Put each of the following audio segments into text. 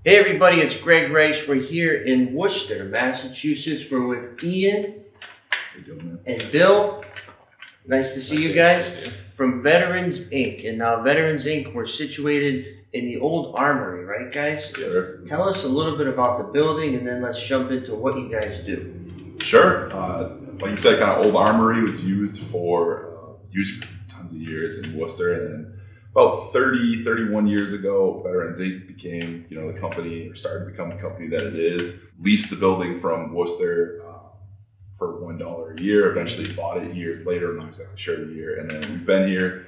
Hey everybody, it's Greg Rice. We're here in Worcester, Massachusetts. We're with Ian and Bill. Nice to see you guys from Veterans Inc. And now Veterans Inc. we're situated in the old armory, right guys? Yes, sir. Tell us a little bit about the building and then let's jump into what you guys do. Sure. Like you said, kind of old armory was used for tons of years in Worcester, and then about 31 years ago, Veterans Inc. became, the company, or started to become the company that it is. Leased the building from Worcester for $1 a year. Eventually bought it years later. I'm not exactly sure the year. And then we've been here,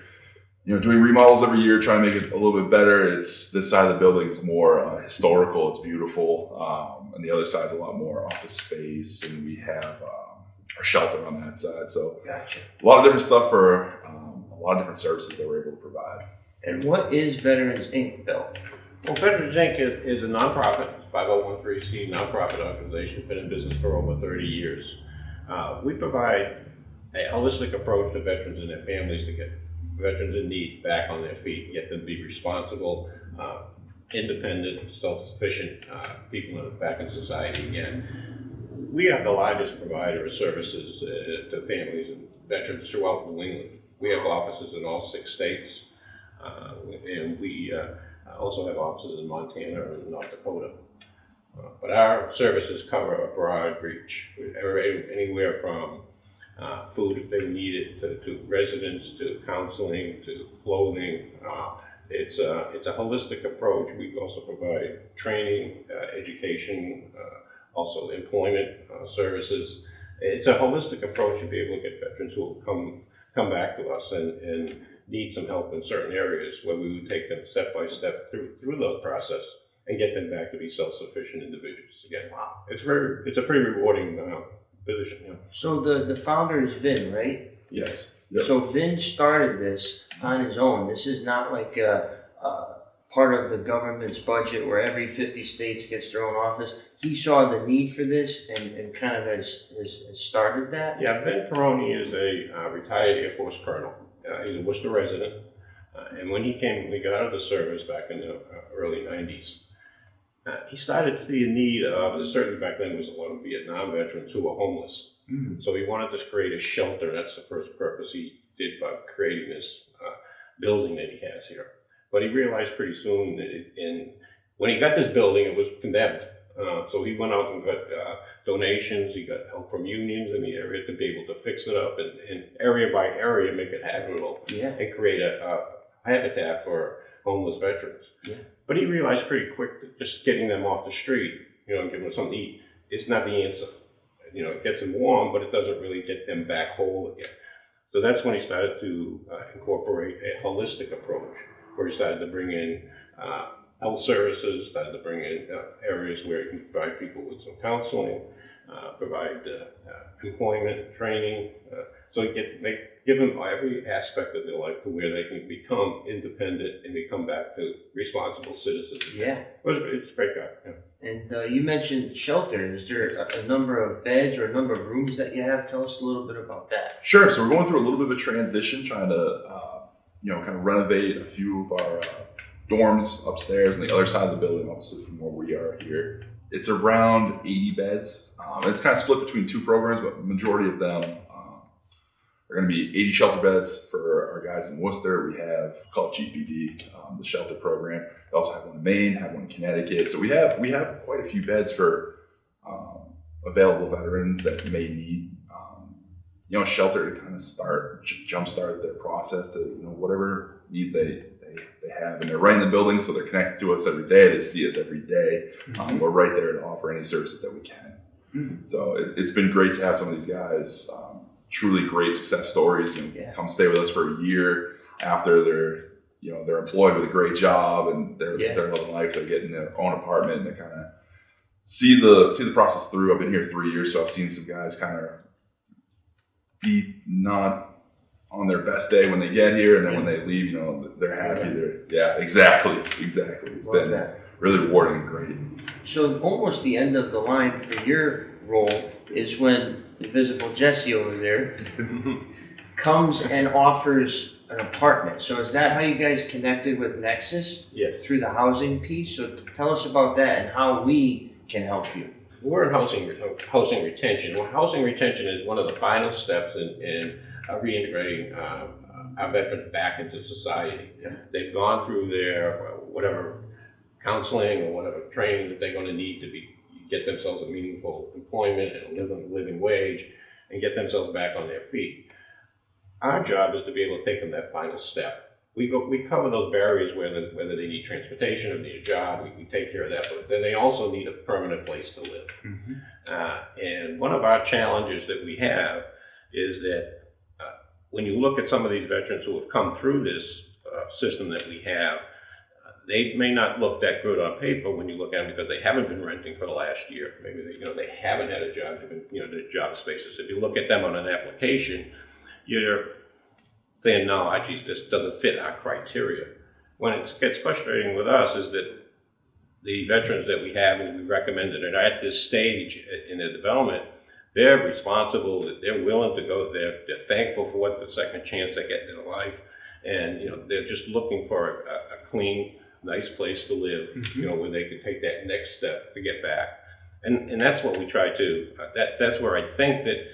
doing remodels every year, trying to make it a little bit better. This side of the building is more historical. It's beautiful, and the other side is a lot more office space, and we have our shelter on that side. So Gotcha. A lot of different stuff for a lot of different services that we're able to provide. And what is Veterans Inc., Bill? Well, Veterans Inc. is a nonprofit, 501(c) nonprofit organization, been in business for over 30 years. We provide a holistic approach to veterans and their families to get veterans in need back on their feet, get them to be responsible, independent, self-sufficient people back in society again. We are the largest provider of services to families and veterans throughout New England. We have offices in all 6 states, and we also have offices in Montana and North Dakota. But our services cover a broad reach, anywhere from food if they need it, to residence, to counseling, to clothing. It's a holistic approach. We also provide training, education, also employment services. It's a holistic approach to be able to get veterans who will come back to us and need some help in certain areas, where we would take them step by step through those process and get them back to be self-sufficient individuals again. Wow, it's a pretty rewarding position. Yeah. So the founder is Vin, right? Yes. Yep. So Vin started this on his own. This is not like a part of the government's budget where every 50 states gets their own office. He saw the need for this and kind of has started that. Yeah, Ben Peroni is a retired Air Force colonel. He's a Worcester resident. And when we got out of the service back in the early 90s, he started to see a need of, certainly back then there was a lot of Vietnam veterans who were homeless. Mm-hmm. So he wanted to create a shelter. That's the first purpose he did for creating this building that he has here. But he realized pretty soon that when he got this building, it was condemned. So he went out and got donations. He got help from unions in the area to be able to fix it up and area by area make it habitable, and create a habitat for homeless veterans. Yeah. But he realized pretty quick that just getting them off the street, and giving them something to eat, is not the answer. It gets them warm, but it doesn't really get them back whole again. So that's when he started to incorporate a holistic approach, where he started to bring in health services, started to bring in areas where he can provide people with some counseling, provide employment, training, so give them every aspect of their life to where they can become independent and become back to responsible citizens. Yeah. It's a great guy. Yeah. And you mentioned shelter. Is there a number of beds or a number of rooms that you have? Tell us a little bit about that. Sure. So we're going through a little bit of a transition, trying to, kind of renovate a few of our dorms upstairs on the other side of the building, obviously from where we are here. It's around 80 beds. It's kind of split between 2 programs, but the majority of them are going to be 80 shelter beds for our guys in Worcester. We have called GPD, the shelter program. We also have one in Maine, have one in Connecticut. So we have quite a few beds for available veterans that may need shelter to kind of jumpstart their process to whatever needs they have. And they're right in the building, so they're connected to us every day. They see us every day. Mm-hmm. We're right there to offer any services that we can. Mm-hmm. So it's been great to have some of these guys. Truly great success stories. Come stay with us for a year after they're employed with a great job and they're loving life. They're getting their own apartment and they kind of see the process through. I've been here 3 years, so I've seen some guys kind of be not on their best day when they get here, and then when they leave, they're happy. Exactly. It's been really rewarding and great. So almost the end of the line for your role is when Invisible Jesse over there comes and offers an apartment. So is that how you guys connected with Nexus? Yes. Through the housing piece? So tell us about that and how we can help you. We're in housing retention. Well, housing retention is one of the final steps in reintegrating our veterans back into society. Yeah. They've gone through their whatever counseling or whatever training that they're going to need to get themselves a meaningful employment and a living wage and get themselves back on their feet. Our job is to be able to take them that final step. We cover those barriers whether they need transportation or need a job. We take care of that, but then they also need a permanent place to live. Mm-hmm. And one of our challenges that we have is that when you look at some of these veterans who have come through this system that we have, they may not look that good on paper when you look at them because they haven't been renting for the last year. Maybe they haven't had a job. They've been their job spaces. If you look at them on an application, you're saying, no, actually, this doesn't fit our criteria. When it gets frustrating with us is that the veterans that we have and we recommend that are at this stage in their development, they're responsible, they're willing to go there, they're thankful for what the second chance they get in their life, and they're just looking for a clean, nice place to live, Mm-hmm. where they can take that next step to get back. And that's what we try to, that's where I think that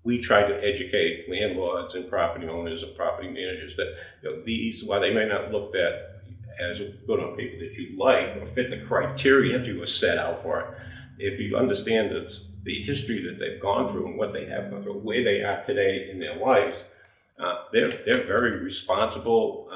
we try to educate landlords and property owners and property managers that these, while they may not look at as good on paper that you like or fit the criteria that you were set out for, if you understand the history that they've gone through and what they have gone through, where they are today in their lives, they're very responsible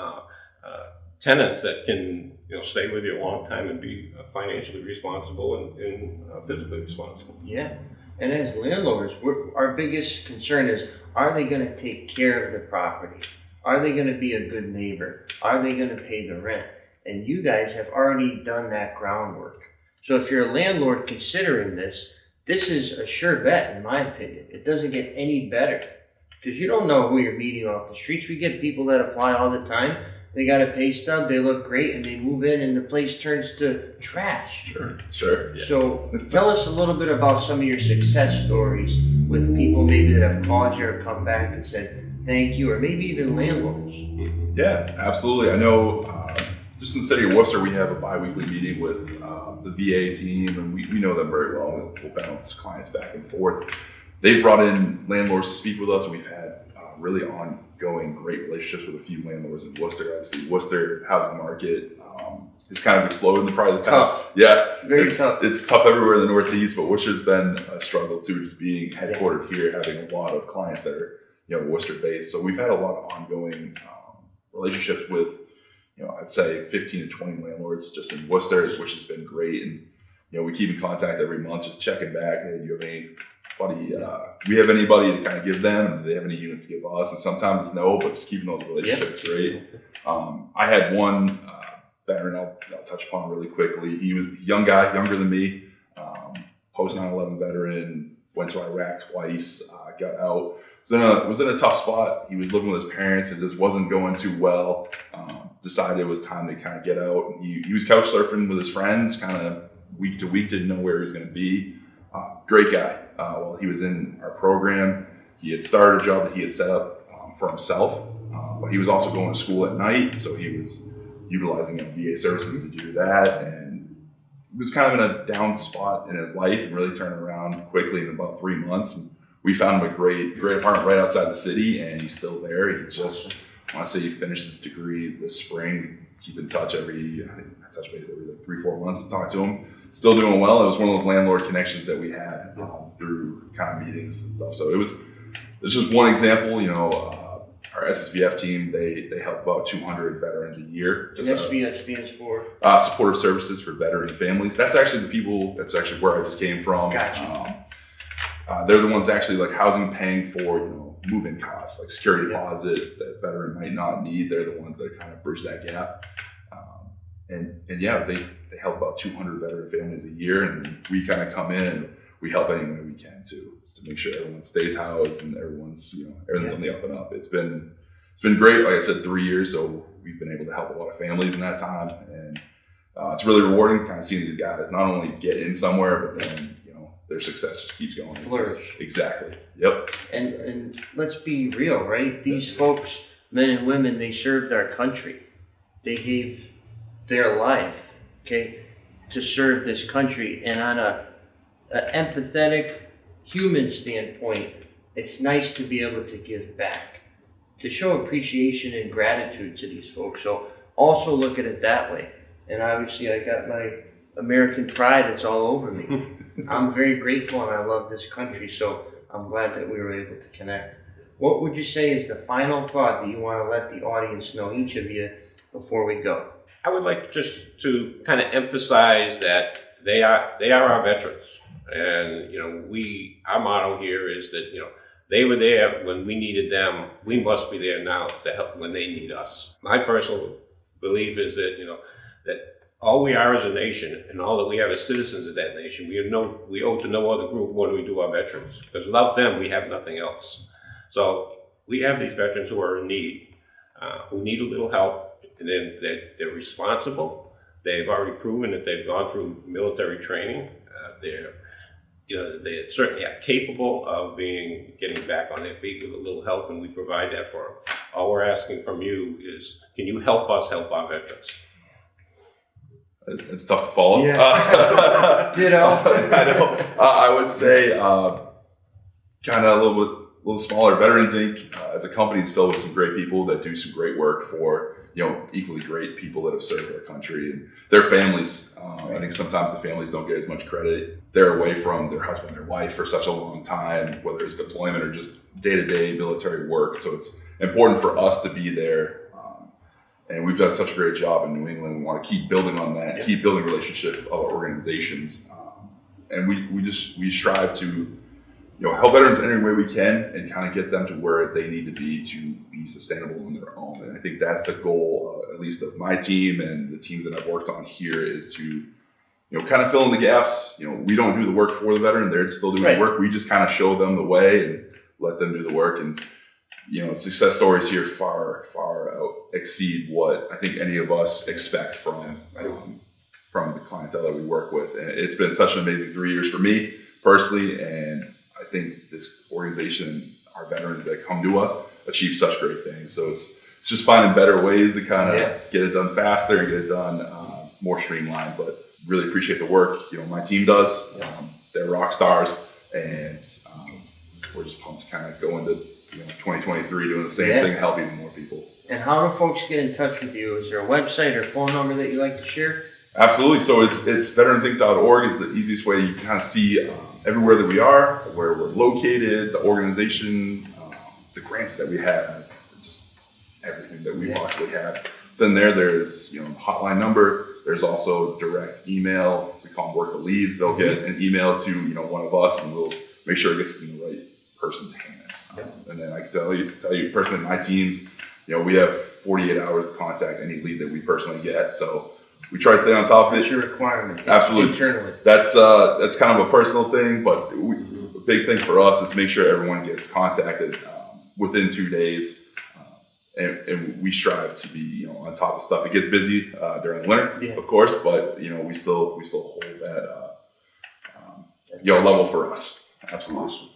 tenants that can stay with you a long time and be financially responsible and physically responsible. Yeah. And as landlords, our biggest concern is, are they going to take care of the property? Are they going to be a good neighbor? Are they going to pay the rent? And you guys have already done that groundwork. So if you're a landlord considering this is a sure bet, in my opinion. It doesn't get any better because you don't know who you're meeting off the streets. We get people that apply all the time. They got a pay stub, they look great, and they move in and the place turns to trash. Sure. Yeah. So tell us a little bit about some of your success stories with people maybe that have called you or come back and said thank you, or maybe even landlords. Yeah, absolutely. I know just in the city of Worcester, we have a bi-weekly meeting with the VA team, and we know them very well. We'll bounce clients back and forth. They've brought in landlords to speak with us, and we've had really ongoing great relationships with a few landlords in Worcester. Obviously, Worcester housing market has kind of exploded in the past. Tough. Yeah, Very tough. It's tough everywhere in the Northeast, but Worcester's been a struggle too, just being headquartered here, having a lot of clients that are Worcester based. So we've had a lot of ongoing relationships with I'd say 15 to 20 landlords just in Worcester, which has been great. And we keep in contact every month, just checking back. Hey, do you have anybody? We have anybody to kind of give them, and do they have any units to give us? And sometimes it's no, but just keeping those relationships great. I had one veteran I'll touch upon really quickly. He was a young guy, younger than me, post 9/11 veteran, went to Iraq twice, got out. Was in a tough spot. He was living with his parents. It just wasn't going too well. Decided it was time to kind of get out. He was couch surfing with his friends, kind of week to week, didn't know where he was going to be. Great guy. While he was in our program, he had started a job that he had set up for himself, but he was also going to school at night, so he was utilizing VA services to do that, and he was kind of in a down spot in his life and really turned around quickly in about 3 months. And we found him a great apartment right outside the city, and he's still there. He just, I want to say he finished his degree this spring. We keep in touch I touch base every 3-4 months to talk to him. Still doing well. It was one of those landlord connections that we had through kind of meetings and stuff. So it's just one example. Our SSVF team, they help about 200 veterans a year. SSVF stands for? Supportive Services for Veteran Families. That's actually that's actually where I just came from. Gotcha. They're the ones actually like housing paying for, move-in costs, like security deposit that veteran might not need. They're the ones that kind of bridge that gap. They help about 200 veteran families a year, and we kind of come in and we help any way we can to make sure everyone stays housed and everyone's on the up and up. It's been great. Like I said, 3 years, so we've been able to help a lot of families in that time, and it's really rewarding kind of seeing these guys not only get in somewhere, but then their success just keeps going. Flourish. Exactly. Yep. And let's be real, right? These folks men and women, they served our country. They gave their life, okay, to serve this country. And on a empathetic human standpoint, it's nice to be able to give back, to show appreciation and gratitude to these folks. So also look at it that way. And obviously I got my American pride, it's all over me. I'm very grateful and I love this country, so I'm glad that we were able to connect. What would you say is the final thought that you want to let the audience know, each of you, before we go? I would like just to kind of emphasize that they are our veterans. And, you know, our motto here is that, you know, they were there when we needed them. We must be there now to help when they need us. My personal belief is that, you know, that all we are as a nation and all that we have as citizens of that nation, we owe to no other group more than we do our veterans. Because without them, we have nothing else. So we have these veterans who are in need, who need a little help, and then they're responsible. They've already proven that they've gone through military training. They certainly are capable of getting back on their feet with a little help, and we provide that for them. All we're asking from you is, can you help us help our veterans? It's tough to follow. Yeah. Ditto. I know. I would say kind of a little smaller. Veterans Inc. As a company is filled with some great people that do some great work for, you know, equally great people that have served our country and their families. I think sometimes the families don't get as much credit. They're away from their husband, their wife for such a long time, whether it's deployment or just day-to-day military work. So it's important for us to be there. And we've done such a great job in New England. We want to keep building on that, keep building relationships with other organizations. And we strive to, you know, help veterans in any way we can and kind of get them to where they need to be sustainable on their own. And I think that's the goal, at least of my team and the teams that I've worked on here, is to, you know, kind of fill in the gaps. You know, we don't do the work for the veteran; they're still doing the work. We just kind of show them the way and let them do the work. And, you know, success stories here far exceed what I think any of us expect from the clientele that we work with. And it's been such an amazing 3 years for me personally, and I think this organization, our veterans that come to us, achieve such great things. So it's just finding better ways to kind of get it done faster and get it done more streamlined. But really appreciate the work, you know, my team does. They're rock stars, and we're just pumped to kind of go into 2023 doing the same thing and help even more people. And how do folks get in touch with you? Is there a website or phone number that you like to share? Absolutely. So it's veteransinc.org is the easiest way. You can kind of see everywhere that we are, where we're located, the organization, the grants that we have, just everything that we possibly have. Then there's, you know, hotline number. There's also direct email. We call them work the leads. They'll get an email to, you know, one of us, and we'll make sure it gets in the right person's hands. And then I can tell you personally, my teams, you know, we have 48 hours to contact any lead that we personally get. So we try to stay on top of it. That's your requirement. Absolutely. Internally. That's kind of a personal thing, but a big thing for us is make sure everyone gets contacted within 2 days. And we strive to be, you know, on top of stuff. It gets busy during the winter, of course, but, you know, we still hold that level for us. Absolutely. Awesome.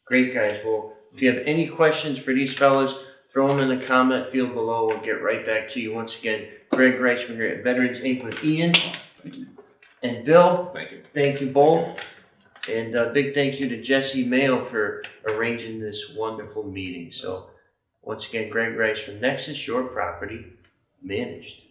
Great, guys. Well, if you have any questions for these fellas, throw them in the comment field below. We'll get right back to you. Once again, Greg Reisman here at Veterans Inc. with Ian. Thank you. And Bill. Thank you. Thank you both. And a big thank you to Jesse Mayo for arranging this wonderful meeting. So once again, Greg Rice from Nexus, your property managed.